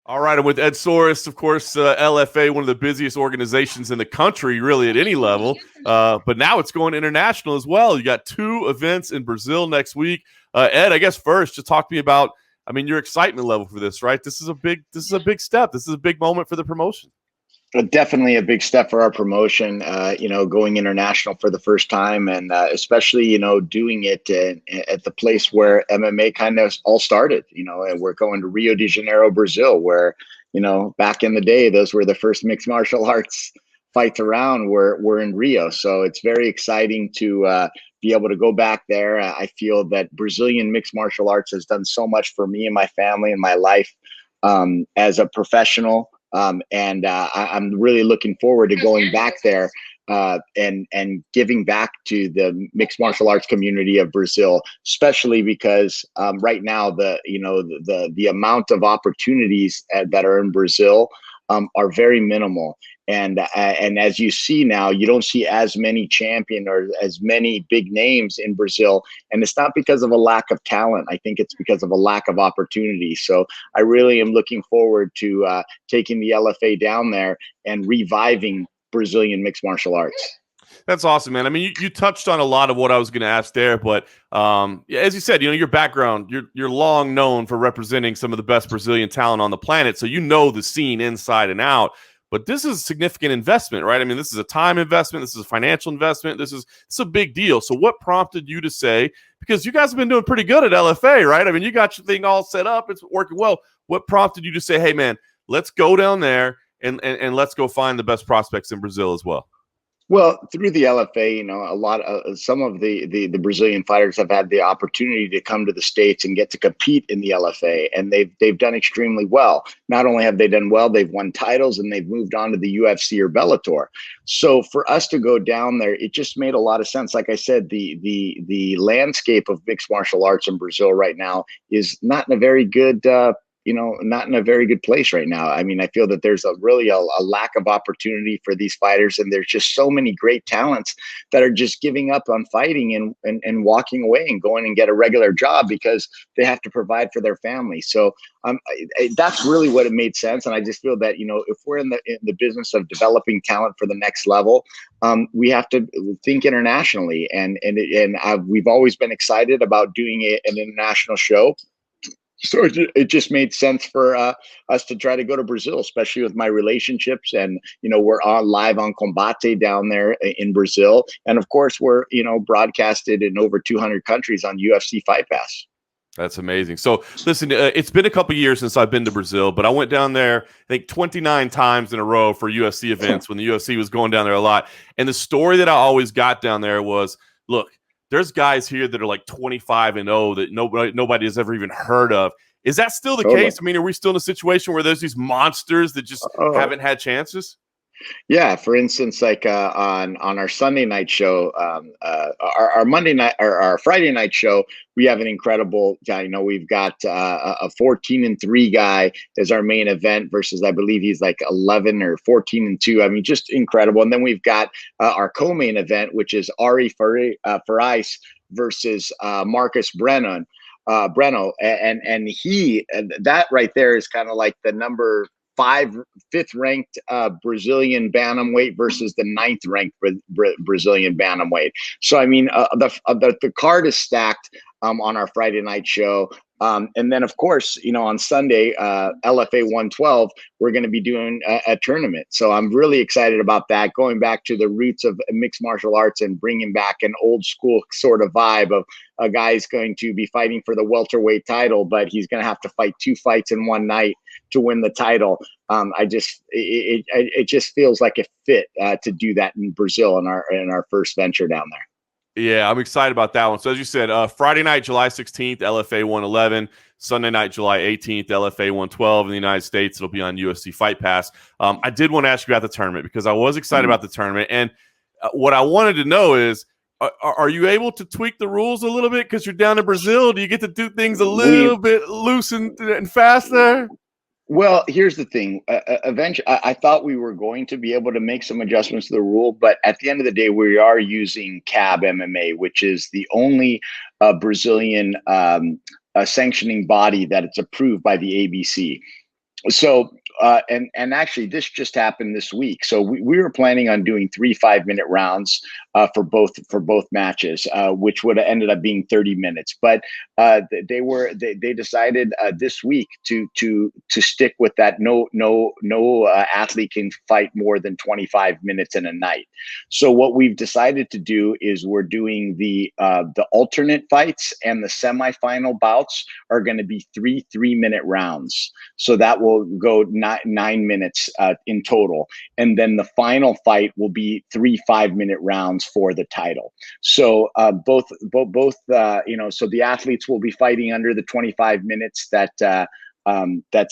All right, I'm with Ed Soares, of course, LFA, one of the busiest organizations in the country, really at any level. But now it's going international as well. You got 2 events in Brazil next week. Ed, I guess first, just talk to me about, your excitement level for this, right? This is a big step. This is a big moment for the promotion. Definitely a big step for our promotion, going international for the first time, and especially, doing it at the place where MMA kind of all started, and we're going to Rio de Janeiro, Brazil, where, back in the day, those were the first mixed martial arts fights around were in Rio. So it's very exciting to be able to go back there. I feel that Brazilian mixed martial arts has done so much for me and my family and my life as a professional. I'm really looking forward to going back there and giving back to the mixed martial arts community of Brazil, especially because right now the amount of opportunities that are in Brazil are very minimal. And as you see now, you don't see as many champion or as many big names in Brazil. And it's not because of a lack of talent. I think it's because of a lack of opportunity. So I really am looking forward to taking the LFA down there and reviving Brazilian mixed martial arts. That's awesome, man. You touched on a lot of what I was going to ask there, but as you said, your background, you're long known for representing some of the best Brazilian talent on the planet, so you know the scene inside and out. But this is a significant investment, right? This is a time investment. This is a financial investment. It's a big deal. So what prompted you to say, because you guys have been doing pretty good at LFA, right? You got your thing all set up. It's working well. What prompted you to say, hey, man, let's go down there and let's go find the best prospects in Brazil as well? Well, through the LFA, some of the Brazilian fighters have had the opportunity to come to the States and get to compete in the LFA, and they've done extremely well. Not only have they done well, they've won titles and they've moved on to the UFC or Bellator. So for us to go down there, it just made a lot of sense. Like I said, the landscape of mixed martial arts in Brazil right now is not in a very good not in a very good place right now. I feel that there's really a lack of opportunity for these fighters, and there's just so many great talents that are just giving up on fighting and walking away and going and get a regular job because they have to provide for their family. So that's really what it made sense. And I just feel that, if we're in the business of developing talent for the next level, we have to think internationally. And we've always been excited about doing an international show. So it just made sense for us to try to go to Brazil, especially with my relationships. And, we're live on Combate down there in Brazil. And of course, we're, broadcasted in over 200 countries on UFC Fight Pass. That's amazing. So listen, it's been a couple years since I've been to Brazil, but I went down there, I think 29 times in a row for UFC events when the UFC was going down there a lot. And the story that I always got down there was, look, there's guys here that are like 25-0 that nobody has ever even heard of. Is that still the case? Are we still in a situation where there's these monsters that just haven't had chances? Yeah, for instance, like on our Sunday night show, our Monday night or our Friday night show, we have an incredible guy. We've got a 14-3 guy as our main event versus, I believe he's like 11 or 14-2. Just incredible. And then we've got our co-main event, which is Ari Farais versus Marcus Breno, and that right there is kind of like the fifth ranked Brazilian bantamweight versus the 9th ranked Brazilian bantamweight. So the card is stacked on our Friday night show. And then, of course, on Sunday, LFA 112, we're going to be doing a tournament. So I'm really excited about that, going back to the roots of mixed martial arts and bringing back an old school sort of vibe of a guy's going to be fighting for the welterweight title, but he's going to have to fight 2 fights in one night to win the title. It just feels like a fit to do that in Brazil in our first venture down there. Yeah, I'm excited about that one. So as you said, Friday night, July 16th, LFA 111. Sunday night, July 18th, LFA 112 in the United States. It'll be on UFC Fight Pass. I did want to ask you about the tournament because I was excited about the tournament. And what I wanted to know is, are you able to tweak the rules a little bit because you're down in Brazil? Do you get to do things a little bit loose and fast there? Well, here's the thing. Eventually, I thought we were going to be able to make some adjustments to the rule, but at the end of the day, we are using CAB MMA, which is the only Brazilian sanctioning body that it's approved by the ABC. So and actually this just happened this week. So we were planning on doing 3 5-minute rounds for both matches, which would have ended up being 30 minutes. But they decided this week to stick with that. No athlete can fight more than 25 minutes in a night. So what we've decided to do is we're doing the alternate fights, and the semifinal bouts are going to be 3 3-minute rounds. So that will go 9 minutes in total. And then the final fight will be 3 5-minute rounds for the title. So so the athletes will be fighting under the 25 minutes that's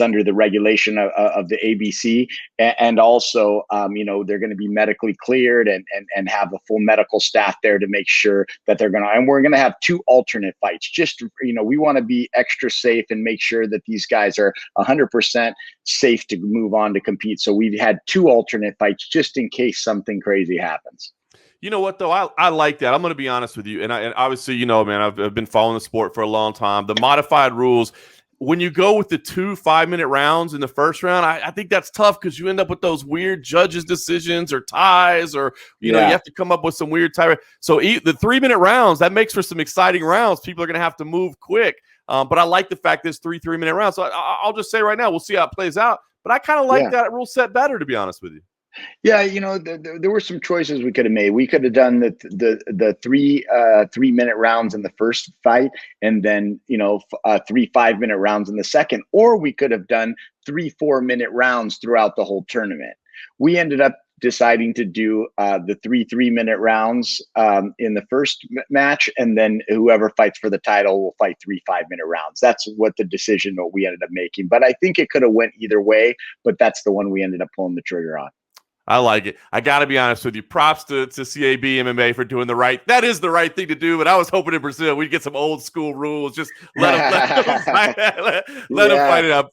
under the regulation of the ABC, and also, they're going to be medically cleared and have a full medical staff there to make sure that and we're going to have 2 alternate fights. Just, we want to be extra safe and make sure that these guys are 100% safe to move on to compete. So we've had 2 alternate fights just in case something crazy happens. You know what, though? I like that. I'm going to be honest with you. And obviously, man, I've been following the sport for a long time. The modified rules, when you go with the 2 5-minute rounds in the first round, I think that's tough because you end up with those weird judges' decisions or ties, or, you have to come up with some weird tie. So the 3-minute rounds, that makes for some exciting rounds. People are going to have to move quick. But I like the fact there's 3 3-minute rounds. So I'll just say right now, we'll see how it plays out. But I kind of like that rule set better, to be honest with you. Yeah, there were some choices we could have made. We could have done the 3 3-minute rounds in the first fight, and then 3 5-minute rounds in the second, or we could have done 3 4-minute rounds throughout the whole tournament. We ended up deciding to do the 3 3-minute rounds in the first match, and then whoever fights for the title will fight 3 5-minute rounds. That's what the decision that we ended up making. But I think it could have went either way, but that's the one we ended up pulling the trigger on. I like it. I got to be honest with you. Props to CAB MMA for doing the right. That is the right thing to do. But I was hoping in Brazil we'd get some old school rules. Just let them fight, let them fight it up.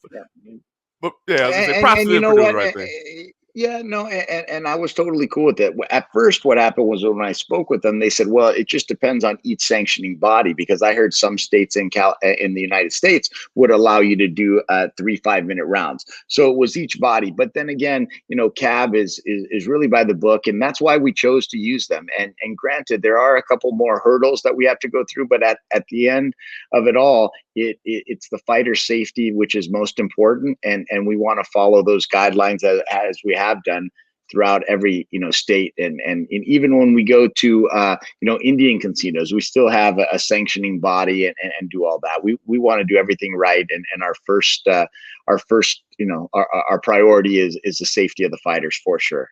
But yeah, I was gonna say, props to them for doing the right thing. Yeah, no, and I was totally cool with it. At first, what happened was when I spoke with them, they said, "Well, it just depends on each sanctioning body," because I heard some states in the United States would allow you to do 3 5-minute rounds. So it was each body. But then again, CAB is really by the book, and that's why we chose to use them. And granted, there are a couple more hurdles that we have to go through, but at the end of it all, it's the fighter safety which is most important, and we want to follow those guidelines as we have done throughout every state, and even when we go to Indian casinos, we still have a sanctioning body and do all that. We want to do everything right, and our first our priority is the safety of the fighters, for sure.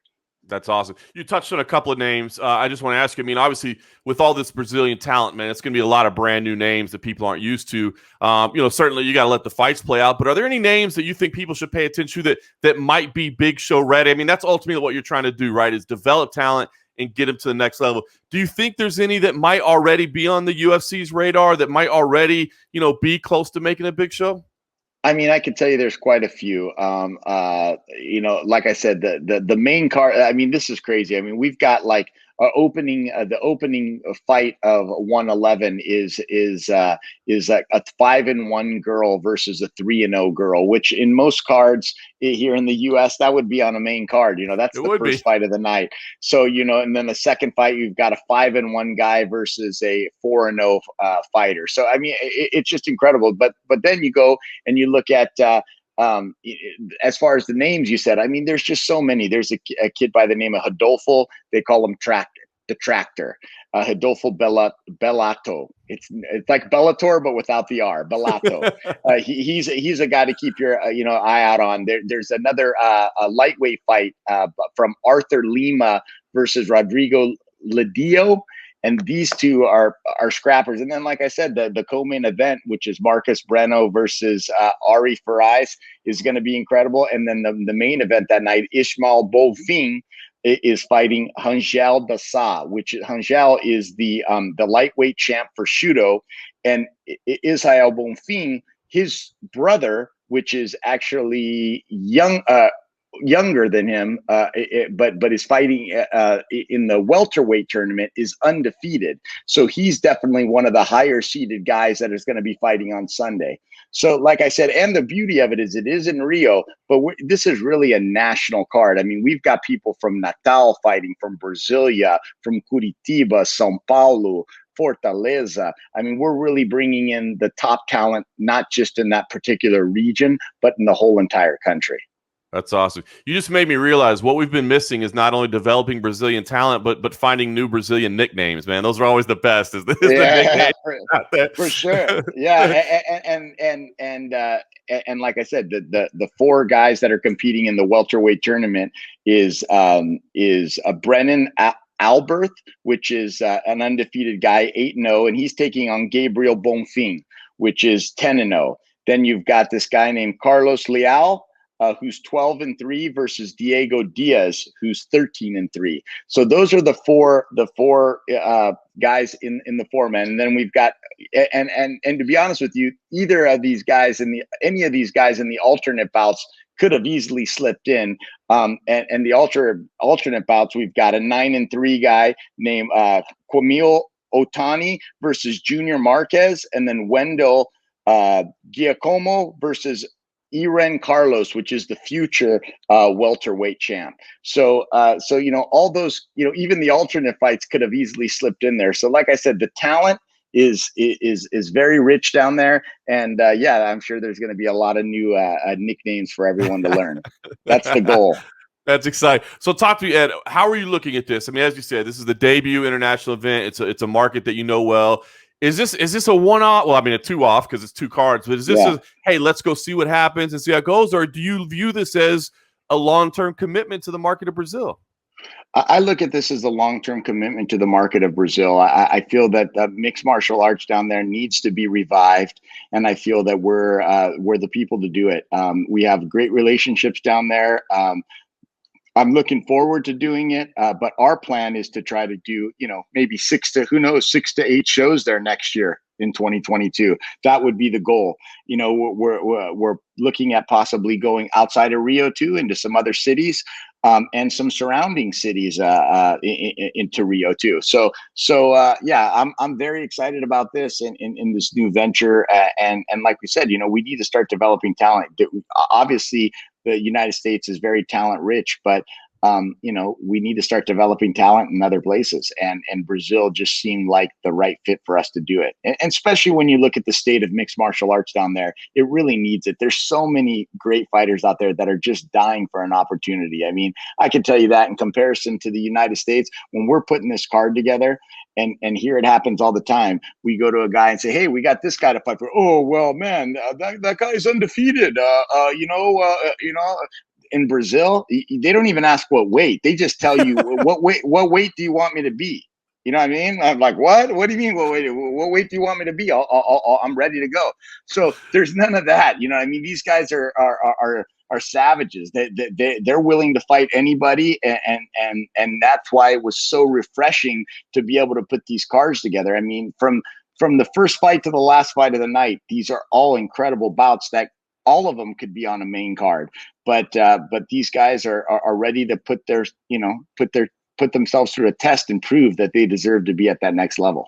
That's awesome. You touched on a couple of names. I just want to ask you, I mean, obviously, with all this Brazilian talent, man, it's going to be a lot of brand new names that people aren't used to. Certainly you got to let the fights play out. But are there any names that you think people should pay attention to that might be big show ready? I mean, that's ultimately what you're trying to do, right, is develop talent and get them to the next level. Do you think there's any that might already be on the UFC's radar, that might already, be close to making a big show? I mean, I can tell you there's quite a few. Like I said, the main card. I mean, this is crazy. I mean, we've got like the opening fight of 111 is a 5-1 girl versus a 3-0 girl, which in most cards here in the U.S. that would be on a main card. That's the first fight of the night. So and then the second fight, you've got a 5-1 guy versus a 4-0 fighter. So I mean, it's just incredible. But then you go and you look at as far as the names you said, I mean, there's just so many. There's a kid by the name of Rodolfo. They call him the Tractor. Rodolfo Bellato. It's like Bellator, but without the R. Bellato. He's a guy to keep your eye out on. There's another a lightweight fight from Arthur Lima versus Rodrigo Ledillo. And these two are scrappers. And then, like I said, the co-main event, which is Marcus Breno versus Ari Farais, is going to be incredible. And then the main event that night, Ismael Bonfim is fighting Rangel Bassa, which Rangel is the lightweight champ for Shudo. And Ismael Bonfim, his brother, which is actually young. younger than him, but is fighting in the welterweight tournament, is undefeated. So he's definitely one of the higher seeded guys that is going to be fighting on Sunday. So, like I said, and the beauty of it is in Rio, but this is really a national card. I mean, we've got people from Natal fighting, from Brasilia, from Curitiba, São Paulo, Fortaleza. I mean, we're really bringing in the top talent, not just in that particular region, but in the whole entire country. That's awesome. You just made me realize what we've been missing is not only developing Brazilian talent, but finding new Brazilian nicknames, man. Those are always the best. Is the nickname for sure. Yeah, and like I said, the four guys that are competing in the welterweight tournament is Brennan Alberth, which is an undefeated guy, 8-0, and he's taking on Gabriel Bonfim, which is 10-0. Then you've got this guy named Carlos Leal, who's 12-3 versus Diego Diaz, who's 13-3. So those are the four guys in the four-man. And then we've got and to be honest with you, either of these guys any of these guys in the alternate bouts could have easily slipped in. And the alternate bouts, we've got a 9-3 guy named Camille Otani versus Junior Marquez, and then Wendell Giacomo versus Iren Carlos, which is the future welterweight champ. So all those, even the alternate fights could have easily slipped in there. So like I said, the talent is very rich down there, and I'm sure there's going to be a lot of new nicknames for everyone to learn. That's the goal. That's exciting. So talk to me, Ed. How are you looking at this? I mean, as you said, this is the debut international event. It's a market that you know well. Is this a one-off? Well, I mean, a two-off because it's two cards. But is this hey, let's go see what happens and see how it goes? Or do you view this as a long-term commitment to the market of Brazil? I look at this as a long-term commitment to the market of Brazil. I feel that mixed martial arts down there needs to be revived, and I feel that we're the people to do it. We have great relationships down there. I'm looking forward to doing it, but our plan is to try to do, maybe 6 to 8 shows there next year in 2022. That would be the goal. We're looking at possibly going outside of Rio too, into some other cities, and some surrounding cities into Rio too. So I'm very excited about this in this new venture. And like we said, we need to start developing talent. Obviously, the United States is very talent rich, but we need to start developing talent in other places, and Brazil just seemed like the right fit for us to do it. And especially when you look at the state of mixed martial arts down there, it really needs it. There's so many great fighters out there that are just dying for an opportunity. I mean, I can tell you that in comparison to the United States, when we're putting this card together, and here it happens all the time. We go to a guy and say, "Hey, we got this guy to fight for." Oh, well, man, that guy's undefeated. In Brazil, they don't even ask what weight. They just tell you what weight do you want me to be? You know what I mean? I'm like, what? What do you mean? What weight do you want me to be? I'm ready to go. So there's none of that. You know what I mean? These guys are savages. They're willing to fight anybody, and that's why it was so refreshing to be able to put these cards together. I mean, from the first fight to the last fight of the night, these are all incredible bouts that all of them could be on a main card. But these guys are ready to put themselves through a test and prove that they deserve to be at that next level.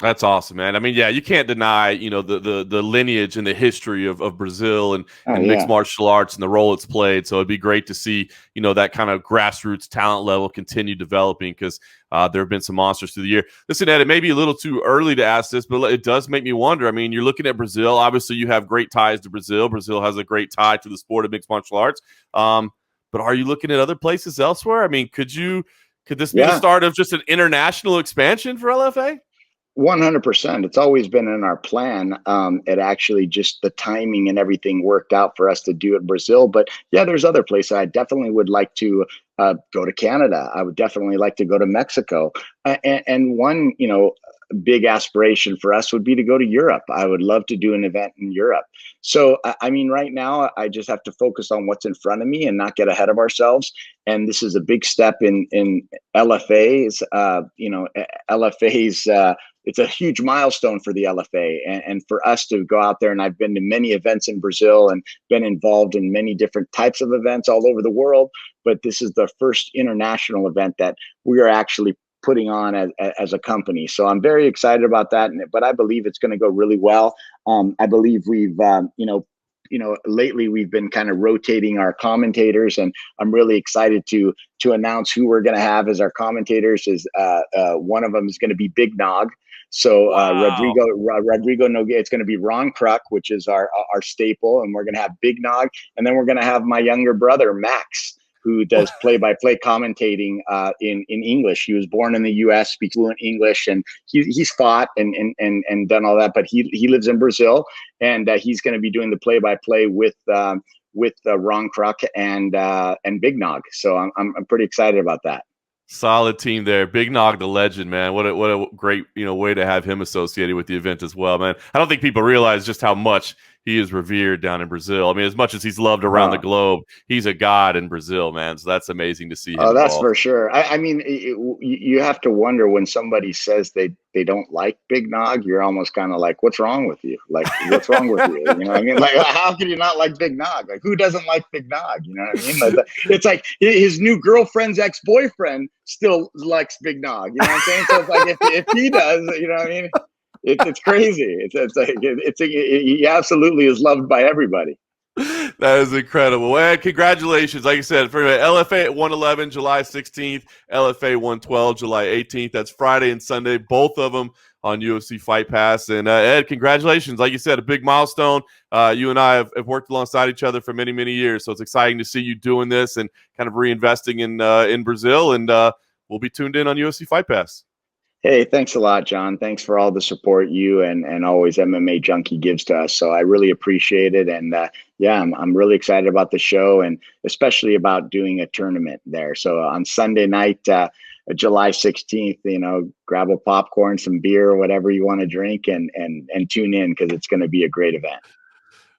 That's awesome, man. I mean, yeah, you can't deny, the lineage and the history of Brazil and mixed martial arts and the role it's played. So it'd be great to see, that kind of grassroots talent level continue developing, because there have been some monsters through the year. Listen, Ed, it may be a little too early to ask this, but it does make me wonder. I mean, you're looking at Brazil. Obviously, you have great ties to Brazil. Brazil has a great tie to the sport of mixed martial arts. But are you looking at other places elsewhere? I mean, could this be the start of just an international expansion for LFA? 100%. It's always been in our plan. It actually just the timing and everything worked out for us to do it in Brazil. But yeah, there's other places. I definitely would like to go to Canada. I would definitely like to go to Mexico. And one, big aspiration for us would be to go to Europe. I would love to do an event in Europe. So, I mean, right now, I just have to focus on what's in front of me and not get ahead of ourselves. And this is a big step in LFA's, LFA's. It's a huge milestone for the LFA, and for us to go out there. And I've been to many events in Brazil and been involved in many different types of events all over the world. But this is the first international event that we are actually putting on as a company. So I'm very excited about that. But I believe it's going to go really well. I believe we've, lately we've been kind of rotating our commentators, and I'm really excited to announce who we're going to have as our commentators. Is one of them is going to be Big Nog. So Wow. Rodrigo Nogueira, it's going to be Ron Kruk, which is our staple, and we're going to have Big Nog, and then we're going to have my younger brother Max, who does play-by-play commentating in English. He was born in the U.S., speaks fluent English, and he's fought and done all that. But he lives in Brazil, and he's going to be doing the play-by-play with Ron Kruk and Big Nog. So I'm pretty excited about that. Solid team there. Big Nog, the legend, man. What a great way to have him associated with the event as well, man. I don't think people realize just how much he is revered down in Brazil. I mean, as much as he's loved around the globe, he's a god in Brazil, man. So that's amazing to see him. Oh, that's involved. for sure. I mean, you have to wonder when somebody says they don't like Big Nog. You're almost kind of like, what's wrong with you? Like, what's wrong with you? You know what I mean? Like, how can you not like Big Nog? Like, who doesn't like Big Nog? You know what I mean? Like, it's like his new girlfriend's ex-boyfriend still likes Big Nog. You know what I'm saying? So it's like if he does, you know what I mean? It's crazy. He absolutely is loved by everybody. That is incredible. Well, congratulations. Like I said, for LFA at 111, July 16th, LFA 112, July 18th. That's Friday and Sunday, both of them on UFC Fight Pass. And Ed, congratulations. Like you said, a big milestone. You and I have worked alongside each other for many, many years. So it's exciting to see you doing this and kind of reinvesting in Brazil. And we'll be tuned in on UFC Fight Pass. Hey, thanks a lot, John. Thanks for all the support you and always MMA Junkie gives to us. So I really appreciate it. And yeah, I'm really excited about the show, and especially about doing a tournament there. So on Sunday night, July 16th, grab a popcorn, some beer, or whatever you want to drink, and tune in, because it's going to be a great event.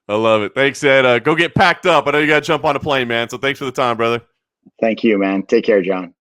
I love it. Thanks, Ed. Go get packed up. I know you got to jump on a plane, man. So thanks for the time, brother. Thank you, man. Take care, John.